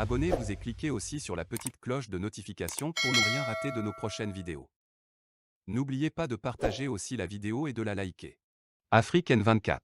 Abonnez-vous et cliquez aussi sur la petite cloche de notification pour ne rien rater de nos prochaines vidéos. N'oubliez pas de partager aussi la vidéo et de la liker. Afrique N24.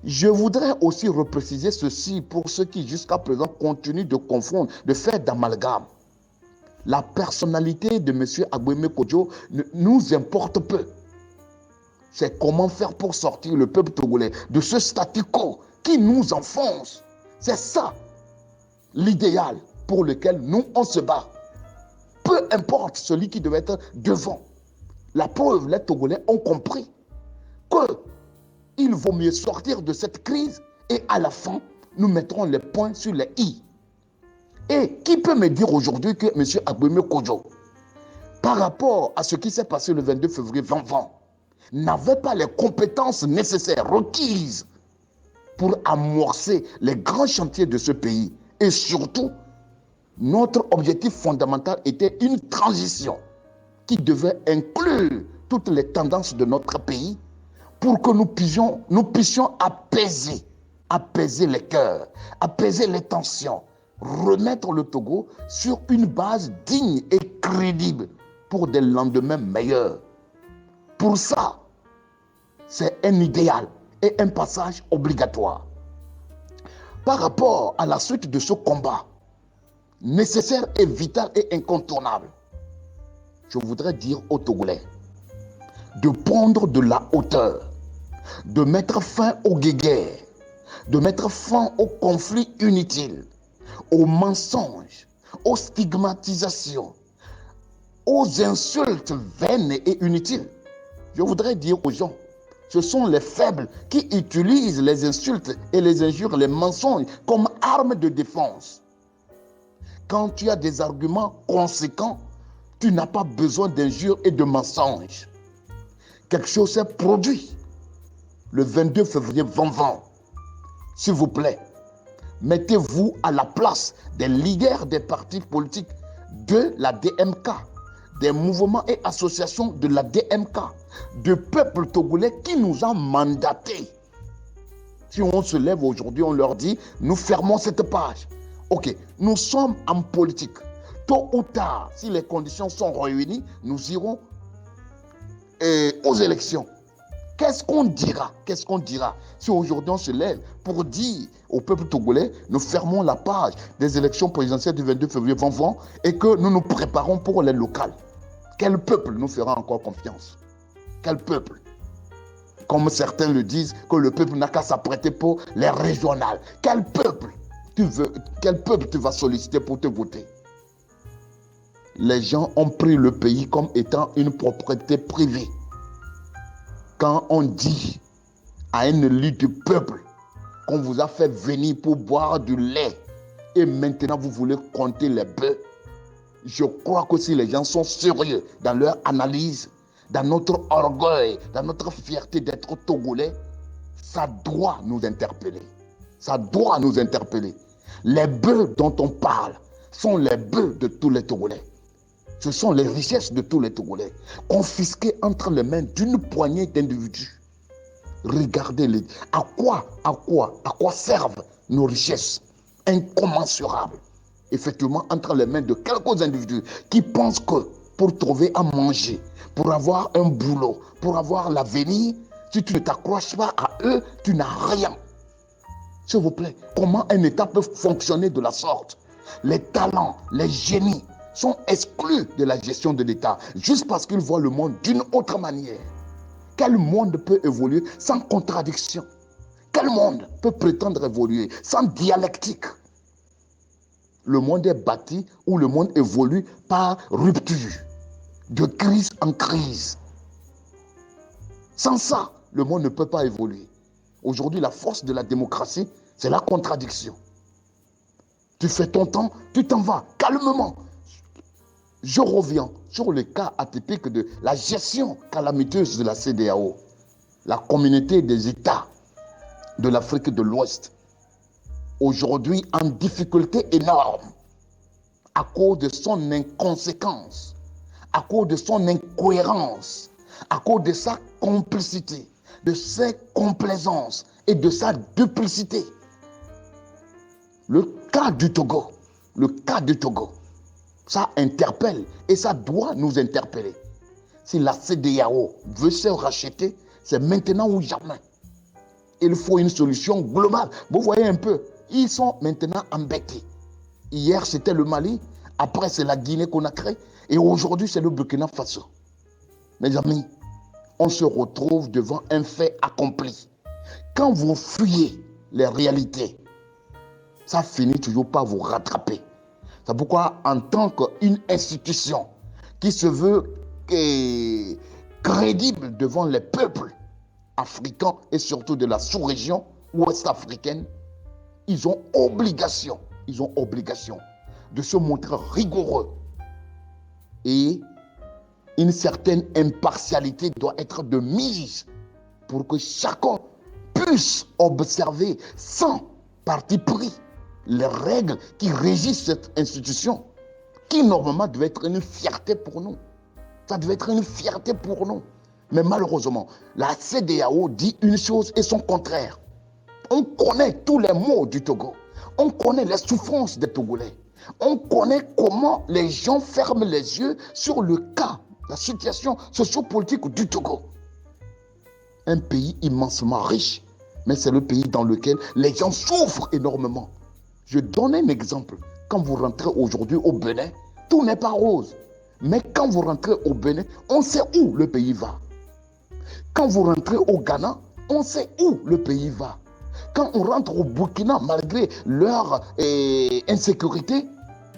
Je voudrais aussi repréciser ceci pour ceux qui jusqu'à présent continuent de confondre, de faire d'amalgame. La personnalité de M. Agouémé Kodjo nous importe peu. C'est comment faire pour sortir le peuple togolais de ce statu quo qui nous enfonce. C'est ça l'idéal pour lequel nous on se bat. Peu importe celui qui devait être devant. La preuve, les Togolais ont compris qu'il vaut mieux sortir de cette crise et à la fin, nous mettrons les points sur les i. Et qui peut me dire aujourd'hui que M. Agouémé Kodjo, par rapport à ce qui s'est passé le 22 février 2020, n'avait pas les compétences nécessaires, requises pour amorcer les grands chantiers de ce pays. Et surtout, notre objectif fondamental était une transition qui devait inclure toutes les tendances de notre pays pour que nous puissions apaiser les cœurs, apaiser les tensions, remettre le Togo sur une base digne et crédible pour des lendemains meilleurs. Pour ça, c'est un idéal et un passage obligatoire. Par rapport à la suite de ce combat, nécessaire et vital et incontournable, je voudrais dire aux Togolais de prendre de la hauteur, de mettre fin aux guéguerres, de mettre fin aux conflits inutiles, aux mensonges, aux stigmatisations, aux insultes vaines et inutiles. Je voudrais dire aux gens, ce sont les faibles qui utilisent les insultes et les injures, les mensonges comme armes de défense. Quand tu as des arguments conséquents, tu n'as pas besoin d'injures et de mensonges. Quelque chose s'est produit le 22 février 2020. S'il vous plaît, mettez-vous à la place des leaders des partis politiques de la DMK, des mouvements et associations de la DMK, de peuple togolais qui nous a mandatés. Si on se lève aujourd'hui, on leur dit, nous fermons cette page. Ok, nous sommes en politique. Tôt ou tard, si les conditions sont réunies, nous irons aux élections. Qu'est-ce qu'on dira? Qu'est-ce qu'on dira si aujourd'hui on se lève pour dire au peuple togolais, nous fermons la page des élections présidentielles du 22 février 2020 et que nous nous préparons pour les locales? Quel peuple nous fera encore confiance? Quel peuple? Comme certains le disent, que le peuple n'a qu'à s'apprêter pour les régionales. Quel peuple tu vas solliciter pour te voter? Les gens ont pris le pays comme étant une propriété privée. Quand on dit à un élu du peuple qu'on vous a fait venir pour boire du lait et maintenant vous voulez compter les bœufs, je crois que si les gens sont sérieux dans leur analyse, dans notre orgueil, dans notre fierté d'être Togolais, ça doit nous interpeller. Ça doit nous interpeller. Les bœufs dont on parle sont les bœufs de tous les Togolais. Ce sont les richesses de tous les Togolais, confisquées entre les mains d'une poignée d'individus. Regardez-les. À quoi servent nos richesses incommensurables? Effectivement, entre les mains de quelques individus qui pensent que pour trouver à manger, pour avoir un boulot, pour avoir l'avenir, si tu ne t'accroches pas à eux, tu n'as rien. S'il vous plaît, comment un État peut fonctionner de la sorte? Les talents, les génies sont exclus de la gestion de l'État juste parce qu'ils voient le monde d'une autre manière. Quel monde peut évoluer sans contradiction? Quel monde peut prétendre évoluer sans dialectique? Le monde est bâti ou le monde évolue par rupture, de crise en crise. Sans ça, le monde ne peut pas évoluer. Aujourd'hui, la force de la démocratie, c'est la contradiction. Tu fais ton temps, tu t'en vas calmement. Je reviens sur le cas atypique de la gestion calamiteuse de la CEDEAO, la communauté des États de l'Afrique de l'Ouest, aujourd'hui en difficulté énorme à cause de son inconséquence, à cause de son incohérence, à cause de sa complicité, de ses complaisances et de sa duplicité. Le cas du Togo, ça interpelle et ça doit nous interpeller. Si la CEDEAO veut se racheter, c'est maintenant ou jamais. Il faut une solution globale. Vous voyez un peu, ils sont maintenant embêtés. Hier, c'était le Mali, après c'est la Guinée-Conakry et aujourd'hui, c'est le Burkina Faso. Mes amis, on se retrouve devant un fait accompli. Quand vous fuyez les réalités, ça finit toujours par vous rattraper. C'est pourquoi, en tant qu'une institution qui se veut crédible devant les peuples africains et surtout de la sous-région ouest-africaine, ils ont obligation de se montrer rigoureux. Et une certaine impartialité doit être de mise pour que chacun puisse observer sans parti pris les règles qui régissent cette institution, qui normalement devait être une fierté pour nous. Ça devait être une fierté pour nous. Mais malheureusement, la CEDEAO dit une chose et son contraire. On connaît tous les maux du Togo. On connaît les souffrances des Togolais. On connaît comment les gens ferment les yeux sur le cas, la situation sociopolitique du Togo. Un pays immensement riche, mais c'est le pays dans lequel les gens souffrent énormément. Je donne un exemple. Quand vous rentrez aujourd'hui au Bénin, tout n'est pas rose. Mais quand vous rentrez au Bénin, on sait où le pays va. Quand vous rentrez au Ghana, on sait où le pays va. Quand on rentre au Burkina, malgré leur insécurité,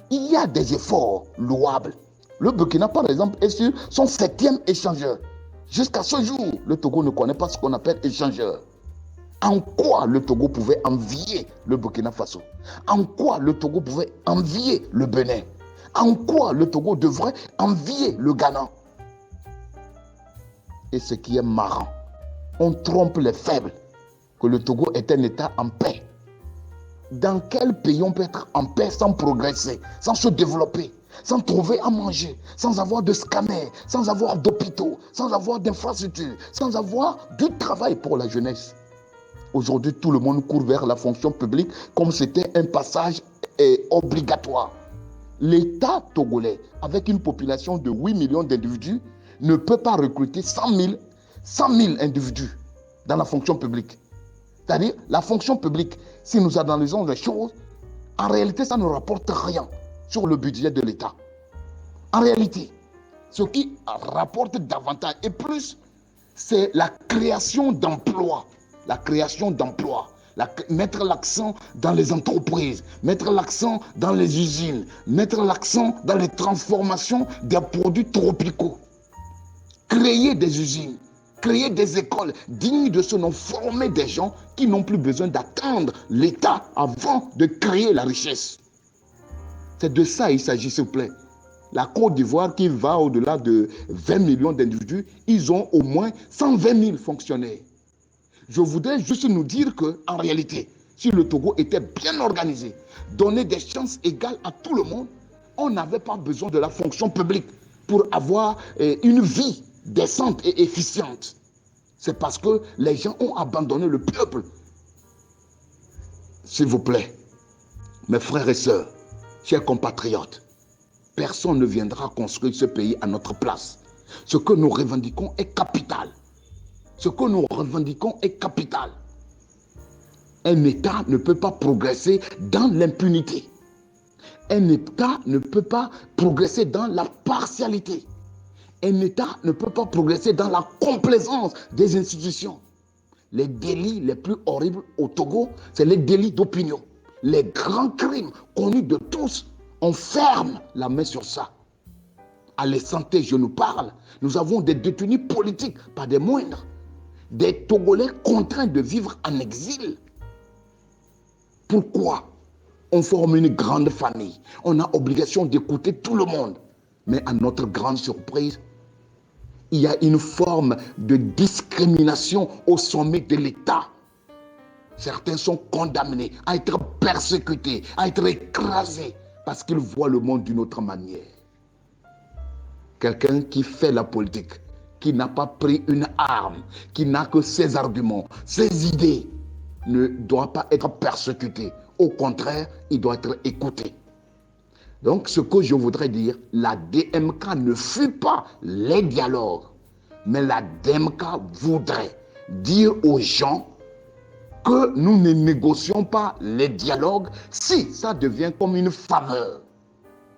il y a des efforts louables. Le Burkina, par exemple, est sur son 7e échangeur. Jusqu'à ce jour, le Togo ne connaît pas ce qu'on appelle échangeur. En quoi le Togo pouvait envier le Burkina Faso? En quoi le Togo pouvait envier le Bénin? En quoi le Togo devrait envier le Ghana? Et ce qui est marrant, on trompe les faibles, que le Togo est un État en paix. Dans quel pays on peut être en paix sans progresser, sans se développer, sans trouver à manger, sans avoir de scanner, sans avoir d'hôpitaux, sans avoir d'infrastructures, sans avoir du travail pour la jeunesse? Aujourd'hui, tout le monde court vers la fonction publique comme c'était un passage obligatoire. L'État togolais, avec une population de 8 millions d'individus, ne peut pas recruter 100 000 individus dans la fonction publique. C'est-à-dire, la fonction publique, si nous analysons les choses, en réalité, ça ne rapporte rien sur le budget de l'État. En réalité, ce qui rapporte davantage et plus, c'est la création d'emplois. La création d'emplois, mettre l'accent dans les entreprises, mettre l'accent dans les usines, mettre l'accent dans les transformations des produits tropicaux. Créer des usines, créer des écoles dignes de ce nom, former des gens qui n'ont plus besoin d'attendre l'État avant de créer la richesse. C'est de ça il s'agit, s'il vous plaît. La Côte d'Ivoire, qui va au-delà de 20 millions d'individus, ils ont au moins 120 000 fonctionnaires. Je voudrais juste nous dire qu'en réalité, si le Togo était bien organisé, donner des chances égales à tout le monde, on n'avait pas besoin de la fonction publique pour avoir une vie décente et efficiente. C'est parce que les gens ont abandonné le peuple. S'il vous plaît, mes frères et sœurs, chers compatriotes, personne ne viendra construire ce pays à notre place. Ce que nous revendiquons est capital. Ce que nous revendiquons est capital. Un État ne peut pas progresser dans l'impunité. Un État ne peut pas progresser dans la partialité. Un État ne peut pas progresser dans la complaisance des institutions. Les délits les plus horribles au Togo, c'est les délits d'opinion. Les grands crimes connus de tous, on ferme la main sur ça. À la santé, je nous parle. Nous avons des détenus politiques, pas des moindres. des Togolais contraints de vivre en exil. Pourquoi? On forme une grande famille. On a obligation d'écouter tout le monde. Mais à notre grande surprise, il y a une forme de discrimination au sommet de l'État. Certains sont condamnés à être persécutés, à être écrasés parce qu'ils voient le monde d'une autre manière. Quelqu'un qui fait la politique, qui n'a pas pris une arme, qui n'a que ses arguments, ses idées, ne doit pas être persécuté. Au contraire, il doit être écouté. Donc, ce que je voudrais dire, la DMK ne fuit pas les dialogues, mais la DMK voudrait dire aux gens que nous ne négocions pas les dialogues si ça devient comme une faveur.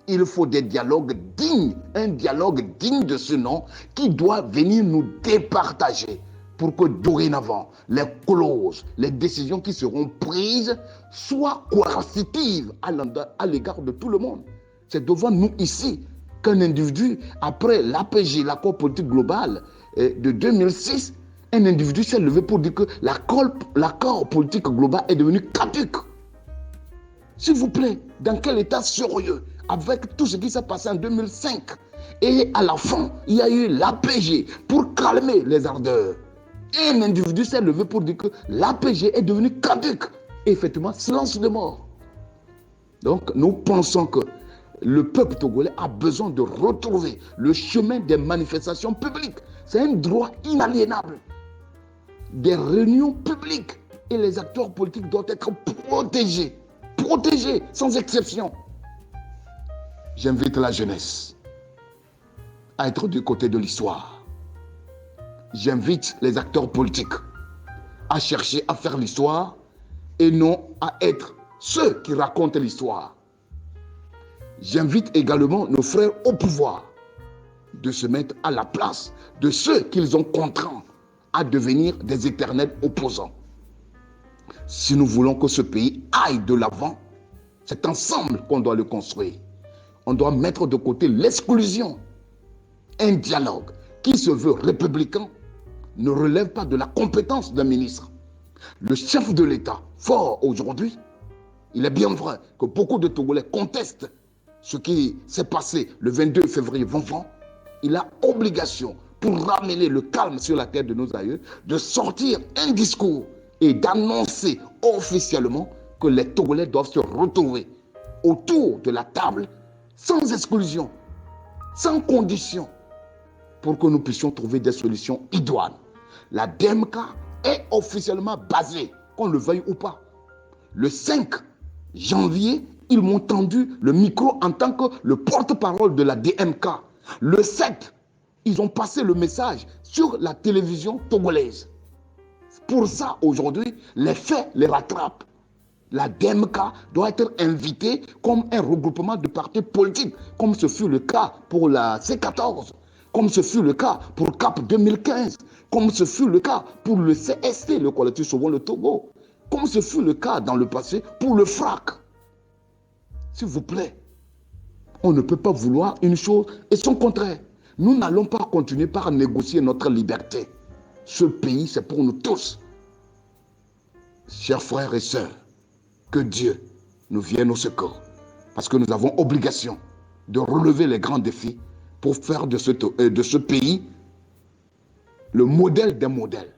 Il faut des dialogues dignes, un dialogue digne de ce nom qui doit venir nous départager pour que dorénavant, les clauses, les décisions qui seront prises soient coercitives à l'égard de tout le monde. C'est devant nous ici qu'un individu, après l'APG, l'accord politique global de 2006, un individu s'est levé pour dire que l'accord politique global est devenu caduc. S'il vous plaît, dans quel état sérieux, avec tout ce qui s'est passé en 2005, et à la fin, il y a eu l'APG pour calmer les ardeurs. Et un individu s'est levé pour dire que l'APG est devenu caduc. Et effectivement, silence de mort. Donc, nous pensons que le peuple togolais a besoin de retrouver le chemin des manifestations publiques. C'est un droit inaliénable. Des réunions publiques. Et les acteurs politiques doivent être protégés. Protégés, sans exception. J'invite la jeunesse à être du côté de l'histoire. J'invite les acteurs politiques à chercher à faire l'histoire et non à être ceux qui racontent l'histoire. J'invite également nos frères au pouvoir de se mettre à la place de ceux qu'ils ont contraints à devenir des éternels opposants. Si nous voulons que ce pays aille de l'avant, c'est ensemble qu'on doit le construire. On doit mettre de côté l'exclusion. Un dialogue qui se veut républicain ne relève pas de la compétence d'un ministre. Le chef de l'État, fort aujourd'hui, il est bien vrai que beaucoup de Togolais contestent ce qui s'est passé le 22 février 2020. Il a obligation, pour ramener le calme sur la terre de nos aïeux, de sortir un discours et d'annoncer officiellement que les Togolais doivent se retrouver autour de la table sans exclusion, sans condition, pour que nous puissions trouver des solutions idoines. La DMK est officiellement basée, qu'on le veuille ou pas. Le 5 janvier, ils m'ont tendu le micro en tant que le porte-parole de la DMK. Le 7, ils ont passé le message sur la télévision togolaise. Pour ça, aujourd'hui, les faits les rattrapent. La DMK doit être invitée comme un regroupement de partis politiques, comme ce fut le cas pour la C14, comme ce fut le cas pour CAP 2015, comme ce fut le cas pour le CST, le collectif Sauvons le Togo, comme ce fut le cas dans le passé pour le FRAC. S'il vous plaît, on ne peut pas vouloir une chose et son contraire. Nous n'allons pas continuer par négocier notre liberté. Ce pays, c'est pour nous tous. Chers frères et sœurs, que Dieu nous vienne au secours. Parce que nous avons obligation de relever les grands défis pour faire de ce pays le modèle des modèles.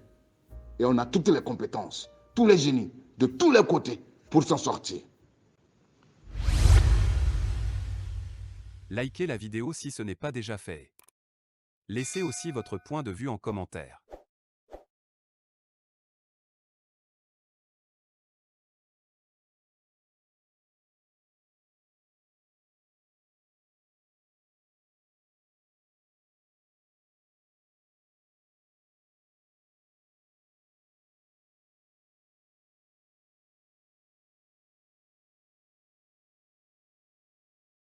Et on a toutes les compétences, tous les génies, de tous les côtés pour s'en sortir. Likez la vidéo si ce n'est pas déjà fait. Laissez aussi votre point de vue en commentaire.